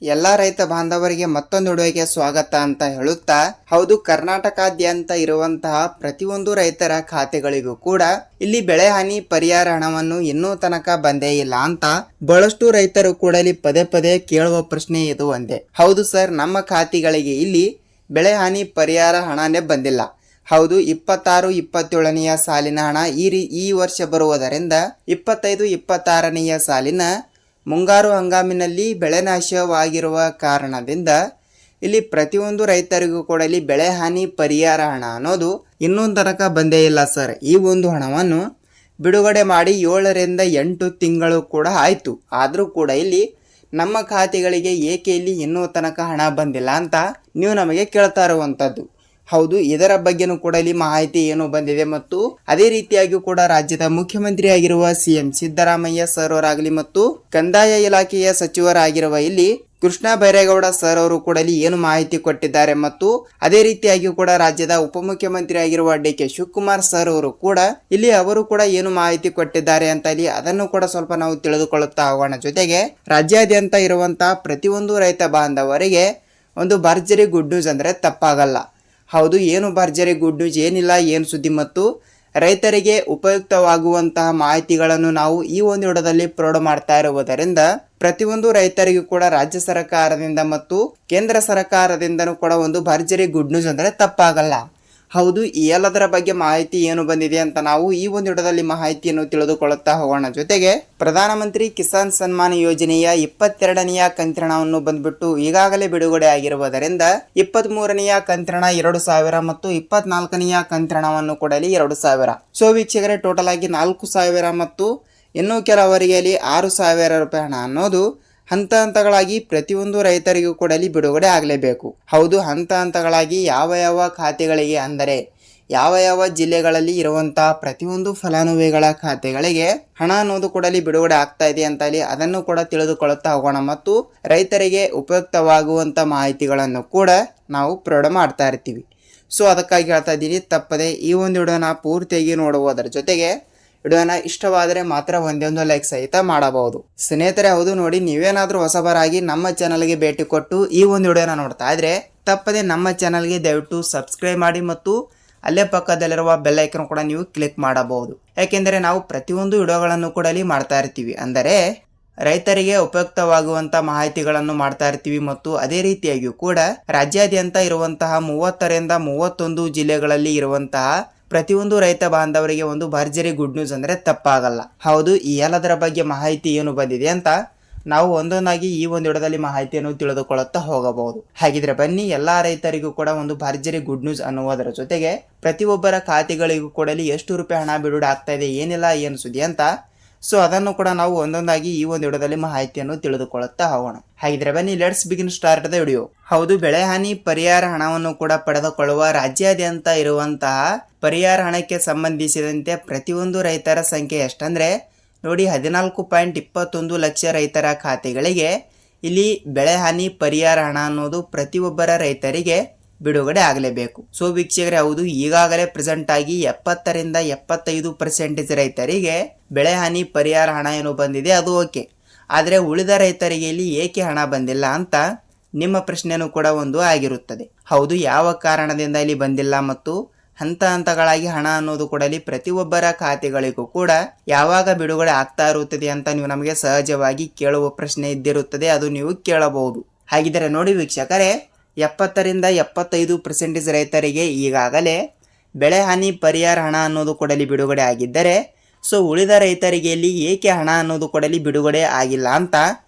ಎಲ್ಲ ರೈತ ಬಾಂಧವರಿಗೆ ಮತ್ತೊಂದು ವಿಡಿಯೋಗೆ ಸ್ವಾಗತ ಅಂತ ಹೇಳುತ್ತಾ, ಹೌದು, ಕರ್ನಾಟಕಾದ್ಯಂತ ಇರುವಂತಹ ಪ್ರತಿಯೊಂದು ರೈತರ ಖಾತೆಗಳಿಗೂ ಕೂಡ ಇಲ್ಲಿ ಬೆಳೆ ಹಾನಿ ಪರಿಹಾರ ಹಣವನ್ನು ಇನ್ನೂ ತನಕ ಬಂದೇ ಇಲ್ಲ ಅಂತ ಬಹಳಷ್ಟು ರೈತರು ಕೂಡ ಇಲ್ಲಿ ಪದೇ ಪದೇ ಕೇಳುವ ಪ್ರಶ್ನೆ ಇದು ಒಂದೇ. ಹೌದು ಸರ್, ನಮ್ಮ ಖಾತೆಗಳಿಗೆ ಇಲ್ಲಿ ಬೆಳೆ ಹಾನಿ ಪರಿಹಾರ ಹಣನೇ ಬಂದಿಲ್ಲ. ಹೌದು, 26-27ನೆಯ ಸಾಲಿನ ಹಣ ಈ ವರ್ಷ ಬರುವುದರಿಂದ 25-26ನೆಯ ಸಾಲಿನ ಮುಂಗಾರು ಹಂಗಾಮಿನಲ್ಲಿ ಬೆಳೆ ನಾಶವಾಗಿರುವ ಕಾರಣದಿಂದ ಇಲ್ಲಿ ಪ್ರತಿಯೊಂದು ರೈತರಿಗೂ ಕೂಡ ಇಲ್ಲಿ ಬೆಳೆ ಹಾನಿ ಪರಿಹಾರ ಹಣ ಅನ್ನೋದು ಇನ್ನೂ ತನಕ ಬಂದೇ ಇಲ್ಲ ಸರ್. ಈ ಒಂದು ಹಣವನ್ನು ಬಿಡುಗಡೆ ಮಾಡಿ 7ರಿಂದ 8 ತಿಂಗಳು ಕೂಡ ಆಯಿತು. ಆದರೂ ಕೂಡ ಇಲ್ಲಿ ನಮ್ಮ ಖಾತೆಗಳಿಗೆ ಏಕೆ ಇಲ್ಲಿ ಇನ್ನೂ ತನಕ ಹಣ ಬಂದಿಲ್ಲ ಅಂತ ನೀವು ನಮಗೆ ಕೇಳ್ತಾ ಇರುವಂಥದ್ದು. ಹೌದು, ಇದರ ಬಗ್ಗೆನೂ ಕೂಡ ಇಲ್ಲಿ ಮಾಹಿತಿ ಏನು ಬಂದಿದೆ ಮತ್ತು ಅದೇ ರೀತಿಯಾಗಿ ಕೂಡ ರಾಜ್ಯದ ಮುಖ್ಯಮಂತ್ರಿ ಆಗಿರುವ CM ಸಿದ್ದರಾಮಯ್ಯ ಸರ್ ಅವರಾಗಲಿ ಮತ್ತು ಕಂದಾಯ ಇಲಾಖೆಯ ಸಚಿವರಾಗಿರುವ ಇಲ್ಲಿ ಕೃಷ್ಣ ಬೈರೇಗೌಡ ಸರ್ ಅವರು ಕೂಡ ಇಲ್ಲಿ ಏನು ಮಾಹಿತಿ ಕೊಟ್ಟಿದ್ದಾರೆ ಮತ್ತು ಅದೇ ರೀತಿಯಾಗಿ ಕೂಡ ರಾಜ್ಯದ ಉಪಮುಖ್ಯಮಂತ್ರಿ ಆಗಿರುವ DK ಶಿವಕುಮಾರ್ ಸರ್ ಅವರು ಕೂಡ ಇಲ್ಲಿ ಅವರು ಕೂಡ ಏನು ಮಾಹಿತಿ ಕೊಟ್ಟಿದ್ದಾರೆ ಅಂತ ಇಲ್ಲಿ ಅದನ್ನು ಕೂಡ ಸ್ವಲ್ಪ ನಾವು ತಿಳಿದುಕೊಳ್ಳುತ್ತಾ ಹೋಗೋಣ. ಜೊತೆಗೆ ರಾಜ್ಯಾದ್ಯಂತ ಇರುವಂತಹ ಪ್ರತಿಯೊಂದು ರೈತ ಬಾಂಧವರಿಗೆ ಒಂದು ಭರ್ಜರಿ ಗುಡ್ ನ್ಯೂಸ್ ಅಂದ್ರೆ ತಪ್ಪಾಗಲ್ಲ. ಹೌದು, ಏನು ಭರ್ಜರಿ ಗುಡ್ ನ್ಯೂಸ್, ಏನಿಲ್ಲ ಏನು ಸುದ್ದಿ ಮತ್ತು ರೈತರಿಗೆ ಉಪಯುಕ್ತವಾಗುವಂತಹ ಮಾಹಿತಿಗಳನ್ನು ನಾವು ಈ ಒಂದು ವಿಡಿಯೋದಲ್ಲಿ ಪ್ರೊವೈಡ್ ಮಾಡ್ತಾ ಇರುವುದರಿಂದ ಪ್ರತಿಯೊಂದು ರೈತರಿಗೂ ಕೂಡ ರಾಜ್ಯ ಸರ್ಕಾರದಿಂದ ಮತ್ತು ಕೇಂದ್ರ ಸರ್ಕಾರದಿಂದನೂ ಕೂಡ ಒಂದು ಭರ್ಜರಿ ಗುಡ್ ನ್ಯೂಸ್ ಅಂದರೆ ತಪ್ಪಾಗಲ್ಲ. ಹೌದು, ಈ ಎಲ್ಲದರ ಬಗ್ಗೆ ಮಾಹಿತಿ ಏನು ಬಂದಿದೆ ಅಂತ ನಾವು ಈ ಒಂದು ವಿಡಿಯೋದಲ್ಲಿ ಮಾಹಿತಿಯನ್ನು ತಿಳಿದುಕೊಳ್ಳುತ್ತಾ ಹೋಗೋಣ. ಜೊತೆಗೆ ಪ್ರಧಾನಮಂತ್ರಿ ಕಿಸಾನ್ ಸನ್ಮಾನ್ ಯೋಜನೆಯ 22ನೆಯ ಕಂತಿನವನ್ನು ಬಂದ್ಬಿಟ್ಟು ಈಗಾಗಲೇ ಬಿಡುಗಡೆ ಆಗಿರುವುದರಿಂದ 23ನೆಯ ಕಂತಿನ 2,000 ಮತ್ತು 24ನೆಯ ಕಂತಿನವನ್ನು ಕೂಡ 2,000. ಸೊ ವೀಕ್ಷಕರೇ, ಟೋಟಲ್ ಆಗಿ 4,000 ಮತ್ತು ಇನ್ನು ಕೆಲವರಿಗೆ 6,000 ರೂಪಾಯಿ ಹಣ ಅನ್ನೋದು ಹಂತ ಹಂತಗಳಾಗಿ ಪ್ರತಿಯೊಂದು ರೈತರಿಗೂ ಕೂಡ ಬಿಡುಗಡೆ ಆಗಲೇಬೇಕು. ಹೌದು, ಹಂತ ಹಂತಗಳಾಗಿ ಯಾವ ಯಾವ ಖಾತೆಗಳಿಗೆ ಅಂದರೆ ಯಾವ ಯಾವ ಜಿಲ್ಲೆಗಳಲ್ಲಿ ಇರುವಂತಹ ಪ್ರತಿಯೊಂದು ಫಲಾನುಭವಿಗಳ ಖಾತೆಗಳಿಗೆ ಹಣ ಅನ್ನೋದು ಕೂಡ ಬಿಡುಗಡೆ ಆಗ್ತಾ ಇದೆ ಅಂತ ಅದನ್ನು ಕೂಡ ತಿಳಿದುಕೊಳ್ಳುತ್ತಾ ಹೋಗೋಣ ಮತ್ತು ರೈತರಿಗೆ ಉಪಯುಕ್ತವಾಗುವಂಥ ಮಾಹಿತಿಗಳನ್ನು ಕೂಡ ನಾವು ಪ್ರೊವೈಡ್ ಮಾಡ್ತಾ ಇರ್ತೀವಿ. ಸೊ ಅದಕ್ಕಾಗಿ ಹೇಳ್ತಾ ಇದ್ದೀನಿ, ತಪ್ಪದೆ ಈ ಒಂದು ವಿಡಿಯೋನ ಪೂರ್ತಿಯಾಗಿ ನೋಡುವುದರ ಜೊತೆಗೆ ವಿಡಿಯೋನ ಇಷ್ಟವಾದರೆ ಮಾತ್ರ ಒಂದೊಂದು ಲೈಕ್ ಸಹಿತ ಮಾಡಬಹುದು. ಸ್ನೇಹಿತರೆ, ಹೌದು ನೋಡಿ, ನೀವೇನಾದರೂ ಹೊಸಬರಾಗಿ ನಮ್ಮ ಚಾನಲ್ಗೆ ಭೇಟಿ ಕೊಟ್ಟು ಈ ಒಂದು ವಿಡಿಯೋನ ನೋಡ್ತಾ ಇದ್ರೆ ತಪ್ಪದೆ ನಮ್ಮ ಚಾನಲ್ಗೆ ದಯವಿಟ್ಟು ಸಬ್ಸ್ಕ್ರೈಬ್ ಮಾಡಿ ಮತ್ತು ಅಲ್ಲೇ ಪಕ್ಕದಲ್ಲಿರುವ ಬೆಲ್ ಐಕನ್ ಕೂಡ ನೀವು ಕ್ಲಿಕ್ ಮಾಡಬಹುದು. ಯಾಕೆಂದರೆ ನಾವು ಪ್ರತಿಯೊಂದು ವಿಡಿಯೋಗಳನ್ನು ಕೂಡ ಇಲ್ಲಿ ಮಾಡ್ತಾ ಇರ್ತೀವಿ, ಅಂದರೆ ರೈತರಿಗೆ ಉಪಯುಕ್ತವಾಗುವಂಥ ಮಾಹಿತಿಗಳನ್ನು ಮಾಡ್ತಾ ಇರ್ತೀವಿ ಮತ್ತು ಅದೇ ರೀತಿಯಾಗಿಯೂ ಕೂಡ ರಾಜ್ಯಾದ್ಯಂತ ಇರುವಂತಹ 30ರಿಂದ 31 ಜಿಲ್ಲೆಗಳಲ್ಲಿ ಇರುವಂತಹ ಪ್ರತಿಯೊಂದು ರೈತ ಬಾಂಧವರಿಗೆ ಒಂದು ಭರ್ಜರಿ ಗುಡ್ ನ್ಯೂಸ್ ಅಂದ್ರೆ ತಪ್ಪಾಗಲ್ಲ. ಹೌದು, ಈ ಎಲ್ಲದರ ಬಗ್ಗೆ ಮಾಹಿತಿ ಏನು ಬಂದಿದೆ ಅಂತ ನಾವು ಒಂದೊಂದಾಗಿ ಈ ಒಂದು ವಿಡಿಯೋದಲ್ಲಿ ಮಾಹಿತಿಯನ್ನು ತಿಳಿದುಕೊಳ್ಳುತ್ತಾ ಹೋಗಬಹುದು. ಹಾಗಿದ್ರೆ ಬನ್ನಿ, ಎಲ್ಲಾ ರೈತರಿಗೂ ಕೂಡ ಒಂದು ಭರ್ಜರಿ ಗುಡ್ ನ್ಯೂಸ್ ಅನ್ನುವುದರ ಜೊತೆಗೆ ಪ್ರತಿಯೊಬ್ಬರ ಖಾತೆಗಳಿಗೂ ಕೂಡ ಎಷ್ಟು ರೂಪಾಯಿ ಹಣ ಬಿಡುಗಡೆ ಆಗ್ತಾ ಇದೆ, ಏನಿಲ್ಲ ಏನು ಸುದ್ದಿ ಅಂತ ಸೊ ಅದನ್ನು ಕೂಡ ನಾವು ಒಂದೊಂದಾಗಿ ಈ ಒಂದು ವಿಡಿಯೋದಲ್ಲಿ ಮಾಹಿತಿಯನ್ನು ತಿಳಿದುಕೊಳ್ಳುತ್ತಾ ಹೋಗೋಣ. ಹಾಗಿದ್ರೆ ಬನ್ನಿ, let's begin start the video. ಹೌದು, ಬೆಳೆ ಹಾನಿ ಪರಿಹಾರ ಹಣವನ್ನು ಕೂಡ ಪಡೆದುಕೊಳ್ಳುವ ರಾಜ್ಯಾದ್ಯಂತ ಇರುವಂತಹ ಪರಿಹಾರ ಹಣಕ್ಕೆ ಸಂಬಂಧಿಸಿದಂತೆ ಪ್ರತಿಯೊಂದು ರೈತರ ಸಂಖ್ಯೆ ಎಷ್ಟಂದ್ರೆ ನೋಡಿ, 14.21 ಲಕ್ಷ ರೈತರ ಖಾತೆಗಳಿಗೆ ಇಲ್ಲಿ ಬೆಳೆ ಹಾನಿ ಪರಿಹಾರ ಹಣ ಅನ್ನೋದು ಪ್ರತಿಯೊಬ್ಬರ ರೈತರಿಗೆ ಬಿಡುಗಡೆ ಆಗಲೇಬೇಕು. ಸೊ ವೀಕ್ಷಕರೇ, ಹೌದು, ಈಗಾಗಲೇ ಪ್ರೆಸೆಂಟ್ ಆಗಿ 70ರಿಂದ 75% ರೈತರಿಗೆ ಬೆಳೆ ಹಾನಿ ಪರಿಹಾರ ಹಣ ಏನು ಬಂದಿದೆ ಅದು ಓಕೆ. ಆದರೆ ಉಳಿದ ರೈತರಿಗೆ ಇಲ್ಲಿ ಏಕೆ ಹಣ ಬಂದಿಲ್ಲ ಅಂತ ನಿಮ್ಮ ಪ್ರಶ್ನೆನೂ ಕೂಡ ಒಂದು ಆಗಿರುತ್ತದೆ. ಹೌದು, ಯಾವ ಕಾರಣದಿಂದ ಇಲ್ಲಿ ಬಂದಿಲ್ಲ ಮತ್ತು ಹಂತ ಹಂತಗಳಾಗಿ ಹಣ ಅನ್ನೋದು ಕೂಡ ಇಲ್ಲಿ ಪ್ರತಿಯೊಬ್ಬರ ಖಾತೆಗಳಿಗೂ ಕೂಡ ಯಾವಾಗ ಬಿಡುಗಡೆ ಆಗ್ತಾ ಇರುತ್ತದೆ ಅಂತ ನೀವು ನಮಗೆ ಸಹಜವಾಗಿ ಕೇಳುವ ಪ್ರಶ್ನೆ ಇದ್ದಿರುತ್ತದೆ, ಅದು ನೀವು ಕೇಳಬಹುದು. ಹಾಗಿದ್ದರೆ ನೋಡಿ ವೀಕ್ಷಕರೇ, 70ರಿಂದ 75% ರೈತರಿಗೆ ಈಗಾಗಲೇ ಬೆಳೆ ಹಾನಿ ಪರಿಹಾರ ಹಣ ಅನ್ನೋದು ಕೊಡಲಿ ಬಿಡುಗಡೆ ಆಗಿದ್ದರೆ ಸೊ ಉಳಿದ ರೈತರಿಗೆ ಇಲ್ಲಿ ಏಕೆ ಹಣ ಅನ್ನೋದು ಕೊಡಲಿ ಬಿಡುಗಡೆ ಆಗಿಲ್ಲ ಅಂತ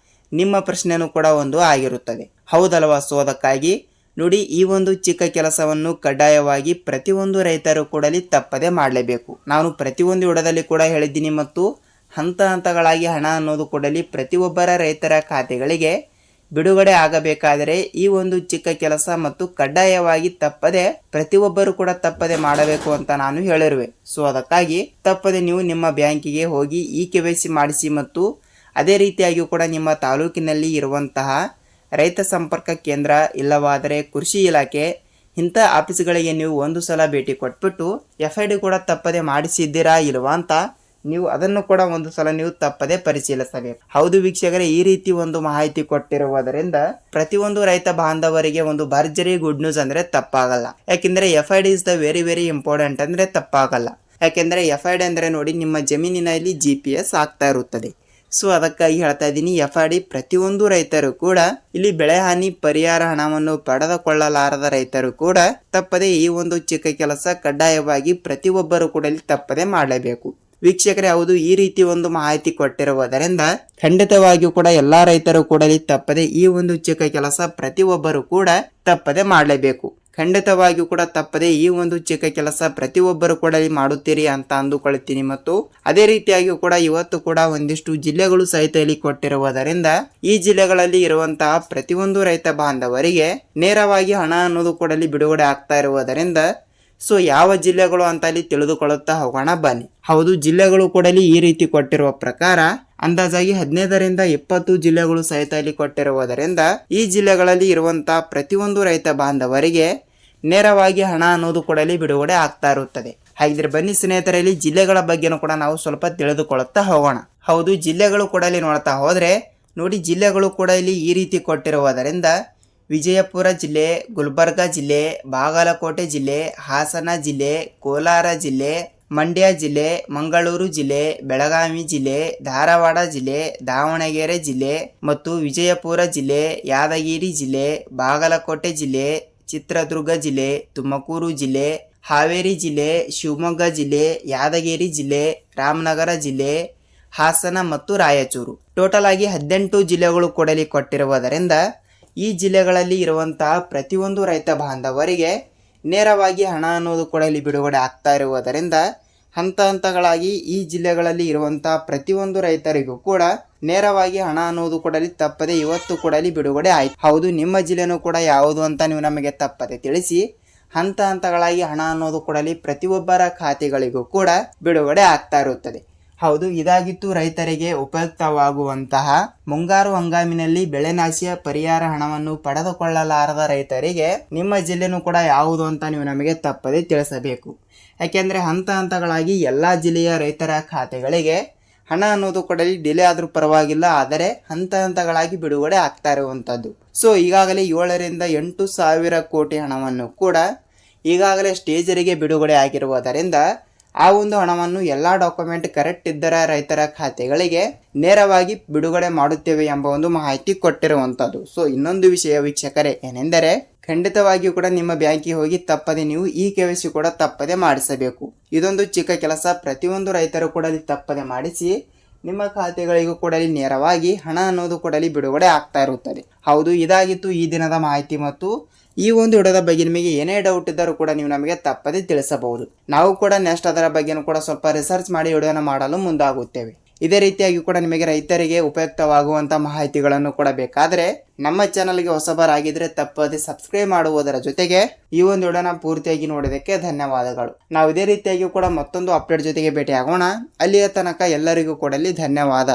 ನಿಮ್ಮ ಪ್ರಶ್ನೆನೂ ಕೂಡ ಒಂದು ಆಗಿರುತ್ತದೆ, ಹೌದಲ್ವಾ? ಸೊ ಅದಕ್ಕಾಗಿ ನೋಡಿ, ಈ ಒಂದು ಚಿಕ್ಕ ಕೆಲಸವನ್ನು ಕಡ್ಡಾಯವಾಗಿ ಪ್ರತಿಯೊಂದು ರೈತರು ಕೂಡಲಿ ತಪ್ಪದೆ ಮಾಡಲೇಬೇಕು. ನಾನು ಪ್ರತಿಯೊಂದು ವಿಡಿಯೋದಲ್ಲಿ ಕೂಡ ಹೇಳಿದ್ದೀನಿ ಮತ್ತು ಹಂತ ಹಂತಗಳಾಗಿ ಹಣ ಅನ್ನೋದು ಕೂಡಲಿ ಪ್ರತಿಯೊಬ್ಬರ ರೈತರ ಖಾತೆಗಳಿಗೆ ಬಿಡುಗಡೆ ಆಗಬೇಕಾದರೆ ಈ ಒಂದು ಚಿಕ್ಕ ಕೆಲಸ ಮತ್ತು ಕಡ್ಡಾಯವಾಗಿ ತಪ್ಪದೆ ಪ್ರತಿಯೊಬ್ಬರು ಕೂಡ ತಪ್ಪದೆ ಮಾಡಬೇಕು ಅಂತ ನಾನು ಹೇಳಿರುವೆ. ಸೊ ಅದಕ್ಕಾಗಿ ತಪ್ಪದೆ ನೀವು ನಿಮ್ಮ ಬ್ಯಾಂಕಿಗೆ ಹೋಗಿ KYC ಮಾಡಿಸಿ ಮತ್ತು ಅದೇ ರೀತಿಯಾಗಿ ಕೂಡ ನಿಮ್ಮ ತಾಲೂಕಿನಲ್ಲಿ ಇರುವಂತಹ ರೈತ ಸಂಪರ್ಕ ಕೇಂದ್ರ ಇಲ್ಲವಾದರೆ ಕೃಷಿ ಇಲಾಖೆ ಇಂಥ ಆಫೀಸ್ಗಳಿಗೆ ನೀವು ಒಂದು ಸಲ ಭೇಟಿ ಕೊಟ್ಬಿಟ್ಟು FID ಕೂಡ ತಪ್ಪದೆ ಮಾಡಿಸಿದ್ದೀರಾ ಇಲ್ವಾ ಅಂತ ನೀವು ಅದನ್ನು ಕೂಡ ಒಂದು ಸಲ ನೀವು ತಪ್ಪದೆ ಪರಿಶೀಲಿಸಬೇಕು. ಹೌದು ವೀಕ್ಷಕರೇ, ಈ ರೀತಿ ಒಂದು ಮಾಹಿತಿ ಕೊಟ್ಟಿರುವುದರಿಂದ ಪ್ರತಿಯೊಂದು ರೈತ ಬಾಂಧವರಿಗೆ ಒಂದು ಭರ್ಜರಿ ಗುಡ್ ನ್ಯೂಸ್ ಅಂದ್ರೆ ತಪ್ಪಾಗಲ್ಲ. ಯಾಕೆಂದ್ರೆ FID is the very very important ಅಂದ್ರೆ ತಪ್ಪಾಗಲ್ಲ. ಯಾಕೆಂದ್ರೆ FID ಅಂದ್ರೆ ನೋಡಿ, ನಿಮ್ಮ ಜಮೀನಿನಲ್ಲಿ GPS ಆಗ್ತಾ ಇರುತ್ತದೆ. ಸೊ ಅದಕ್ಕಾಗಿ ಹೇಳ್ತಾ ಇದ್ದೀನಿ, FID ಪ್ರತಿಯೊಂದು ರೈತರು ಕೂಡ ಇಲ್ಲಿ ಬೆಳೆ ಹಾನಿ ಪರಿಹಾರ ಹಣವನ್ನು ಪಡೆದುಕೊಳ್ಳಲಾರದ ರೈತರು ಕೂಡ ತಪ್ಪದೆ ಈ ಒಂದು ಚಿಕ್ಕ ಕೆಲಸ ಕಡ್ಡಾಯವಾಗಿ ಪ್ರತಿಯೊಬ್ಬರು ಕೂಡ ಇಲ್ಲಿ ತಪ್ಪದೆ ಮಾಡಲೇಬೇಕು. ವೀಕ್ಷಕರೇ, ಹೌದು, ಈ ರೀತಿ ಒಂದು ಮಾಹಿತಿ ಕೊಟ್ಟಿರುವುದರಿಂದ ಖಂಡಿತವಾಗಿಯೂ ಕೂಡ ಎಲ್ಲಾ ರೈತರು ಕೂಡ ಇಲ್ಲಿ ತಪ್ಪದೆ ಈ ಒಂದು ಚಿಕ್ಕ ಕೆಲಸ ಪ್ರತಿಯೊಬ್ಬರು ಕೂಡ ತಪ್ಪದೆ ಮಾಡಲೇಬೇಕು. ಖಂಡಿತವಾಗಿಯೂ ಕೂಡ ತಪ್ಪದೆ ಈ ಒಂದು ಚಿಕ್ಕ ಕೆಲಸ ಪ್ರತಿಯೊಬ್ಬರು ಕೂಡ ಮಾಡುತ್ತೀರಿ ಅಂತ ಅಂದುಕೊಳ್ತೀನಿ. ಮತ್ತು ಅದೇ ರೀತಿಯಾಗಿ ಕೂಡ ಇವತ್ತು ಕೂಡ ಒಂದಿಷ್ಟು ಜಿಲ್ಲೆಗಳು ಸಹಿತ ಇಲ್ಲಿ ಕೊಟ್ಟಿರುವುದರಿಂದ ಈ ಜಿಲ್ಲೆಗಳಲ್ಲಿ ಇರುವಂತಹ ಪ್ರತಿಯೊಂದು ರೈತ ಬಾಂಧವರಿಗೆ ನೇರವಾಗಿ ಹಣ ಅನ್ನೋದು ಕೂಡ ಬಿಡುಗಡೆ ಆಗ್ತಾ ಇರುವುದರಿಂದ ಸೊ ಯಾವ ಜಿಲ್ಲೆಗಳು ಅಂತ ಅಲ್ಲಿ ತಿಳಿದುಕೊಳ್ಳುತ್ತಾ ಹೋಗೋಣ ಬನ್ನಿ. ಹೌದು, ಜಿಲ್ಲೆಗಳು ಕೂಡ ಈ ರೀತಿ ಕೊಟ್ಟಿರುವ ಪ್ರಕಾರ ಅಂದಾಜಾಗಿ 15ರಿಂದ 20 ಜಿಲ್ಲೆಗಳು ಸಹಿತ ಇಲ್ಲಿ ಕೊಟ್ಟಿರುವುದರಿಂದ ಈ ಜಿಲ್ಲೆಗಳಲ್ಲಿ ಇರುವಂತಹ ಪ್ರತಿಯೊಂದು ರೈತ ಬಾಂಧವರಿಗೆ ನೇರವಾಗಿ ಹಣ ಅನ್ನೋದು ಕೂಡ ಬಿಡುಗಡೆ ಆಗ್ತಾ ಇರುತ್ತದೆ. ಹಾಗಿದ್ರೆ ಬನ್ನಿ ಸ್ನೇಹಿತರಲ್ಲಿ, ಜಿಲ್ಲೆಗಳ ಬಗ್ಗೆನೂ ಕೂಡ ನಾವು ಸ್ವಲ್ಪ ತಿಳಿದುಕೊಳ್ಳುತ್ತಾ ಹೋಗೋಣ. ಹೌದು, ಜಿಲ್ಲೆಗಳು ಕೂಡ ಇಲ್ಲಿ ನೋಡ್ತಾ ಹೋದ್ರೆ ನೋಡಿ, ಜಿಲ್ಲೆಗಳು ಕೂಡ ಇಲ್ಲಿ ಈ ರೀತಿ ಕೊಟ್ಟಿರುವುದರಿಂದ ವಿಜಯಪುರ ಜಿಲ್ಲೆ, ಗುಲ್ಬರ್ಗಾ ಜಿಲ್ಲೆ, ಬಾಗಲಕೋಟೆ ಜಿಲ್ಲೆ, ಹಾಸನ ಜಿಲ್ಲೆ, ಕೋಲಾರ ಜಿಲ್ಲೆ, ಮಂಡ್ಯ ಜಿಲ್ಲೆ, ಮಂಗಳೂರು ಜಿಲ್ಲೆ, ಬೆಳಗಾವಿ ಜಿಲ್ಲೆ, ಧಾರವಾಡ ಜಿಲ್ಲೆ, ದಾವಣಗೆರೆ ಜಿಲ್ಲೆ ಮತ್ತು ವಿಜಯಪುರ ಜಿಲ್ಲೆ, ಯಾದಗಿರಿ ಜಿಲ್ಲೆ, ಬಾಗಲಕೋಟೆ ಜಿಲ್ಲೆ, ಚಿತ್ರದುರ್ಗ ಜಿಲ್ಲೆ, ತುಮಕೂರು ಜಿಲ್ಲೆ, ಹಾವೇರಿ ಜಿಲ್ಲೆ, ಶಿವಮೊಗ್ಗ ಜಿಲ್ಲೆ, ಯಾದಗಿರಿ ಜಿಲ್ಲೆ, ರಾಮನಗರ ಜಿಲ್ಲೆ, ಹಾಸನ ಮತ್ತು ರಾಯಚೂರು. ಟೋಟಲ್ ಆಗಿ 18 ಜಿಲ್ಲೆಗಳು ಕೊಡಲಿ ಕೊಟ್ಟಿರುವುದರಿಂದ ಈ ಜಿಲ್ಲೆಗಳಲ್ಲಿ ಇರುವಂತಹ ಪ್ರತಿಯೊಂದು ರೈತ ಬಾಂಧವರಿಗೆ ನೇರವಾಗಿ ಹಣ ಅನ್ನೋದು ಕೂಡ ಇಲ್ಲಿ ಬಿಡುಗಡೆ ಆಗ್ತಾ ಇರುವುದರಿಂದ ಹಂತ ಹಂತಗಳಾಗಿ ಈ ಜಿಲ್ಲೆಗಳಲ್ಲಿ ಇರುವಂತಹ ಪ್ರತಿಯೊಂದು ರೈತರಿಗೂ ಕೂಡ ನೇರವಾಗಿ ಹಣ ಅನ್ನೋದು ಕೂಡ ತಪ್ಪದೆ ಇವತ್ತು ಕೂಡ ಬಿಡುಗಡೆ ಆಯ್ತು. ಹೌದು, ನಿಮ್ಮ ಜಿಲ್ಲೆನೂ ಕೂಡ ಯಾವುದು ಅಂತ ನೀವು ನಮಗೆ ತಪ್ಪದೆ ತಿಳಿಸಿ. ಹಂತ ಹಂತಗಳಾಗಿ ಹಣ ಅನ್ನೋದು ಕೂಡ ಪ್ರತಿಯೊಬ್ಬರ ಖಾತೆಗಳಿಗೂ ಕೂಡ ಬಿಡುಗಡೆ ಆಗ್ತಾ ಇರುತ್ತದೆ. ಹೌದು, ಇದಾಗಿತ್ತು ರೈತರಿಗೆ ಉಪಯುಕ್ತವಾಗುವಂತಹ ಮುಂಗಾರು ಹಂಗಾಮಿನಲ್ಲಿ ಬೆಳೆನಾಶಿಯ ಪರಿಹಾರ ಹಣವನ್ನು ಪಡೆದುಕೊಳ್ಳಲಾರದ ರೈತರಿಗೆ ನಿಮ್ಮ ಜಿಲ್ಲೆನೂ ಕೂಡ ಯಾವುದು ಅಂತ ನೀವು ನಮಗೆ ತಪ್ಪದೆ ತಿಳಿಸಬೇಕು. ಯಾಕೆಂದರೆ ಹಂತ ಹಂತಗಳಾಗಿ ಎಲ್ಲ ಜಿಲ್ಲೆಯ ರೈತರ ಖಾತೆಗಳಿಗೆ ಹಣ ಅನ್ನೋದು ಕೂಡ ಡಿಲೇ ಆದರೂ ಪರವಾಗಿಲ್ಲ, ಆದರೆ ಹಂತ ಹಂತಗಳಾಗಿ ಬಿಡುಗಡೆ ಆಗ್ತಾ ಇರುವಂಥದ್ದು. ಸೊ ಈಗಾಗಲೇ 7ರಿಂದ 8 ಸಾವಿರ ಕೋಟಿ ಹಣವನ್ನು ಕೂಡ ಈಗಾಗಲೇ ಸ್ಟೇಜರಿಗೆ ಬಿಡುಗಡೆ ಆಗಿರುವುದರಿಂದ ಆ ಒಂದು ಹಣವನ್ನು ಎಲ್ಲ ಡಾಕ್ಯುಮೆಂಟ್ ಕರೆಕ್ಟ್ ಇದ್ದರ ರೈತರ ಖಾತೆಗಳಿಗೆ ನೇರವಾಗಿ ಬಿಡುಗಡೆ ಮಾಡುತ್ತೇವೆ ಎಂಬ ಒಂದು ಮಾಹಿತಿ ಕೊಟ್ಟಿರುವಂಥದ್ದು. ಸೊ ಇನ್ನೊಂದು ವಿಷಯ ವೀಕ್ಷಕರೇ ಏನೆಂದರೆ, ಖಂಡಿತವಾಗಿಯೂ ಕೂಡ ನಿಮ್ಮ ಬ್ಯಾಂಕಿಗೆ ಹೋಗಿ ತಪ್ಪದೆ ನೀವು ಈ KYC ಕೂಡ ತಪ್ಪದೆ ಮಾಡಿಸಬೇಕು. ಇದೊಂದು ಚಿಕ್ಕ ಕೆಲಸ, ಪ್ರತಿಯೊಂದು ರೈತರು ಕೂಡ ತಪ್ಪದೆ ಮಾಡಿಸಿ ನಿಮ್ಮ ಖಾತೆಗಳಿಗೂ ಕೂಡ ನೇರವಾಗಿ ಹಣ ಅನ್ನೋದು ಕೂಡ ಬಿಡುಗಡೆ ಆಗ್ತಾ ಇರುತ್ತದೆ. ಹೌದು, ಇದಾಗಿತ್ತು ಈ ದಿನದ ಮಾಹಿತಿ. ಮತ್ತು ಈ ಒಂದು ವಿಡಿಯೋದ ಬಗ್ಗೆ ನಿಮಗೆ ಏನೇ ಡೌಟ್ ಇದ್ದರೂ ಕೂಡ ನೀವು ನಮಗೆ ತಪ್ಪದೆ ತಿಳಿಸಬಹುದು. ನಾವು ಕೂಡ ನೆಕ್ಸ್ಟ್ ಅದರ ಬಗ್ಗೆನೂ ಕೂಡ ಸ್ವಲ್ಪ ರಿಸರ್ಚ್ ಮಾಡಿ ವಿಡಿಯೋನ ಮಾಡಲು ಮುಂದಾಗುತ್ತೇವೆ. ಇದೇ ರೀತಿಯಾಗಿ ಕೂಡ ನಿಮಗೆ ರೈತರಿಗೆ ಉಪಯುಕ್ತವಾಗುವಂಥ ಮಾಹಿತಿಗಳನ್ನು ಕೂಡ ಬೇಕಾದರೆ ನಮ್ಮ ಚಾನಲ್ಗೆ ಹೊಸಬರಾಗಿದ್ದರೆ ತಪ್ಪದೆ ಸಬ್ಸ್ಕ್ರೈಬ್ ಮಾಡುವುದರ ಜೊತೆಗೆ ಈ ಒಂದು ವಿಡಿಯೋನ ಪೂರ್ತಿಯಾಗಿ ನೋಡೋದಕ್ಕೆ ಧನ್ಯವಾದಗಳು. ನಾವು ಇದೇ ರೀತಿಯಾಗಿ ಕೂಡ ಮತ್ತೊಂದು ಅಪ್ಡೇಟ್ ಜೊತೆಗೆ ಭೇಟಿ ಆಗೋಣ. ಅಲ್ಲಿಯ ತನಕ ಎಲ್ಲರಿಗೂ ಕೂಡ ಧನ್ಯವಾದ.